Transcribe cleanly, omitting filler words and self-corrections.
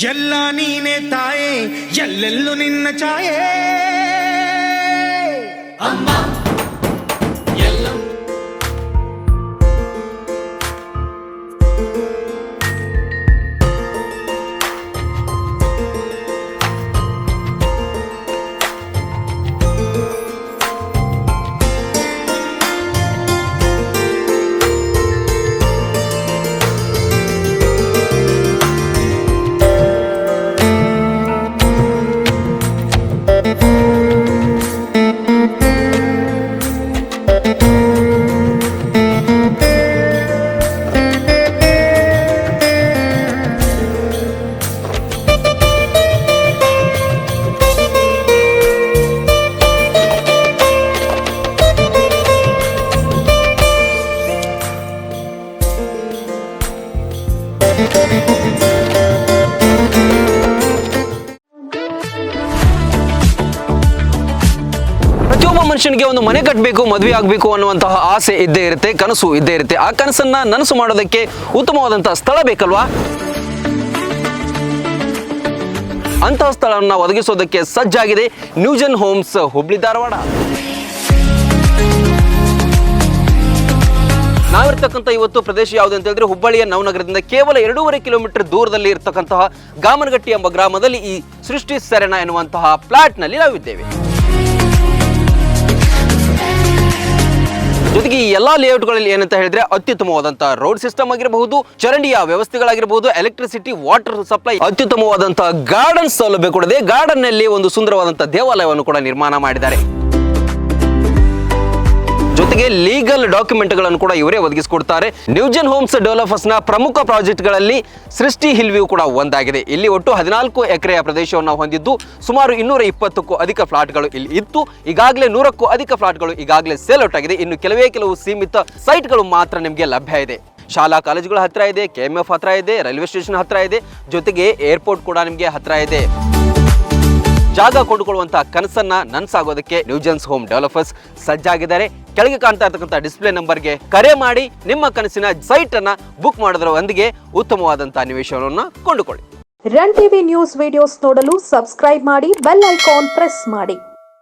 ಎಲ್ಲ ನೀನೆ ತಾಯೇ ಎಲ್ಲೆಲ್ಲೂ ನಿನ್ನ ಛಾಯೆ ಅಮ್ಮ ಎಲ್ಲ ಪ್ರತಿಯೊಬ್ಬ ಮನುಷ್ಯನಿಗೆ ಒಂದು ಮನೆ ಕಟ್ಟಬೇಕು, ಮದುವೆ ಆಗಬೇಕು ಅನ್ನುವಂತಹ ಆಸೆ ಇದ್ದೇ ಇರುತ್ತೆ, ಕನಸು ಇದ್ದೇ ಇರುತ್ತೆ. ಆ ಕನಸನ್ನ ನನಸು ಮಾಡೋದಕ್ಕೆ ಉತ್ತಮವಾದಂತಹ ಸ್ಥಳ ಬೇಕಲ್ವಾ? ಅಂತಹ ಸ್ಥಳವನ್ನು ಒದಗಿಸೋದಕ್ಕೆ ಸಜ್ಜಾಗಿದೆ ನ್ಯೂಜೆನ್ ಹೋಮ್ಸ್, ಹುಬ್ಳಿ ಧಾರವಾಡ. ನಾವಿರ್ತಕ್ಕಂಥ ಇವತ್ತು ಪ್ರದೇಶ ಯಾವುದು ಅಂತ ಹೇಳಿದ್ರೆ ಹುಬ್ಬಳ್ಳಿಯ ನವನಗರದಿಂದ ಕೇವಲ 2.5 ಕಿಲೋಮೀಟರ್ ದೂರದಲ್ಲಿ ಇರ್ತಕ್ಕಂತಹ ಗಾಮನಗಟ್ಟಿ ಎಂಬ ಗ್ರಾಮದಲ್ಲಿ ಈ ಸೃಷ್ಟಿ ಸೆರೆನಾ ಎನ್ನುವಂತಹ ಫ್ಲಾಟ್ ನಲ್ಲಿ ನಾವಿದ್ದೇವೆ. ಜೊತೆಗೆ ಈ ಎಲ್ಲಾ ಲೇಔಟ್ಗಳಲ್ಲಿ ಏನಂತ ಹೇಳಿದ್ರೆ ಅತ್ಯುತ್ತಮವಾದಂತಹ ರೋಡ್ ಸಿಸ್ಟಮ್ ಆಗಿರಬಹುದು, ಚರಂಡಿಯ ವ್ಯವಸ್ಥೆಗಳಾಗಿರಬಹುದು, ಎಲೆಕ್ಟ್ರಿಸಿಟಿ, ವಾಟರ್ ಸಪ್ಲೈ, ಅತ್ಯುತ್ತಮವಾದಂತಹ ಗಾರ್ಡನ್ ಸೌಲಭ್ಯ ಕೂಡ ಇದೆ. ಗಾರ್ಡನ್ ನಲ್ಲಿ ಒಂದು ಸುಂದರವಾದಂತಹ ದೇವಾಲಯವನ್ನು ಕೂಡ ನಿರ್ಮಾಣ ಮಾಡಿದ್ದಾರೆ. ಜೊತೆಗೆ ಲೀಗಲ್ ಡಾಕ್ಯುಮೆಂಟ್ಗಳನ್ನು ಕೂಡ ಇವರೇ ಒದಗಿಸಿಕೊಡ್ತಾರೆ. ನ್ಯೂಜೆನ್ ಹೋಮ್ಸ್ ಡೆವಲಪರ್ಸ್ ನ ಪ್ರಮುಖ ಪ್ರಾಜೆಕ್ಟ್ಗಳಲ್ಲಿ ಸೃಷ್ಟಿ ಹಿಲ್ ವ್ಯೂ ಕೂಡ ಒಂದಾಗಿದೆ. ಇಲ್ಲಿ ಒಟ್ಟು 14 ಎಕರೆಯ ಪ್ರದೇಶವನ್ನು ಹೊಂದಿದ್ದು ಸುಮಾರು 220ಕ್ಕೂ ಅಧಿಕ ಫ್ಲಾಟ್ಗಳು ಇಲ್ಲಿ ಇತ್ತು. ಈಗಾಗಲೇ 100ಕ್ಕೂ ಅಧಿಕ ಫ್ಲಾಟ್ಗಳು ಈಗಾಗಲೇ ಸೇಲ್ ಔಟ್ ಆಗಿದೆ. ಇನ್ನು ಕೆಲವು ಸೀಮಿತ ಸೈಟ್ಗಳು ಮಾತ್ರ ನಿಮಗೆ ಲಭ್ಯ ಇದೆ. ಶಾಲಾ ಕಾಲೇಜುಗಳ ಹತ್ರ ಇದೆ, KMF ಹತ್ರ ಇದೆ, ರೈಲ್ವೆ ಸ್ಟೇಷನ್ ಹತ್ರ ಇದೆ, ಜೊತೆಗೆ ಏರ್ಪೋರ್ಟ್ ಕೂಡ ನಿಮಗೆ ಹತ್ರ ಇದೆ. ಜಾಗ ಕೊಂಡುಕೊಳ್ಳುವಂತಹ ಕನಸನ್ನ ನನಸಾಗೋದಕ್ಕೆ ನ್ಯೂಜೆನ್ಸ್ ಹೋಮ್ ಡೆವಲಪರ್ಸ್ ಸಜ್ಜಾಗಿದ್ದಾರೆ. ಕೆಳಗೆ ಕಾಣ್ತಾ ಇರ್ತಕ್ಕಂಥ ಡಿಸ್ಪ್ಲೇ ನಂಬರ್ಗೆ ಕರೆ ಮಾಡಿ ನಿಮ್ಮ ಕನಸಿನ ಸೈಟ್ ಅನ್ನ ಬುಕ್ ಮಾಡೋದರೊಂದಿಗೆ ಉತ್ತಮವಾದಂತಹ ನಿವೇಶನವನ್ನು ಕೊಂಡುಕೊಳ್ಳಿ. ರನ್ ಟಿವಿ ನ್ಯೂಸ್ ವಿಡಿಯೋಸ್ ನೋಡಲು ಸಬ್ಸ್ಕ್ರೈಬ್ ಮಾಡಿ, ಬೆಲ್ ಐಕಾನ್ ಪ್ರೆಸ್ ಮಾಡಿ.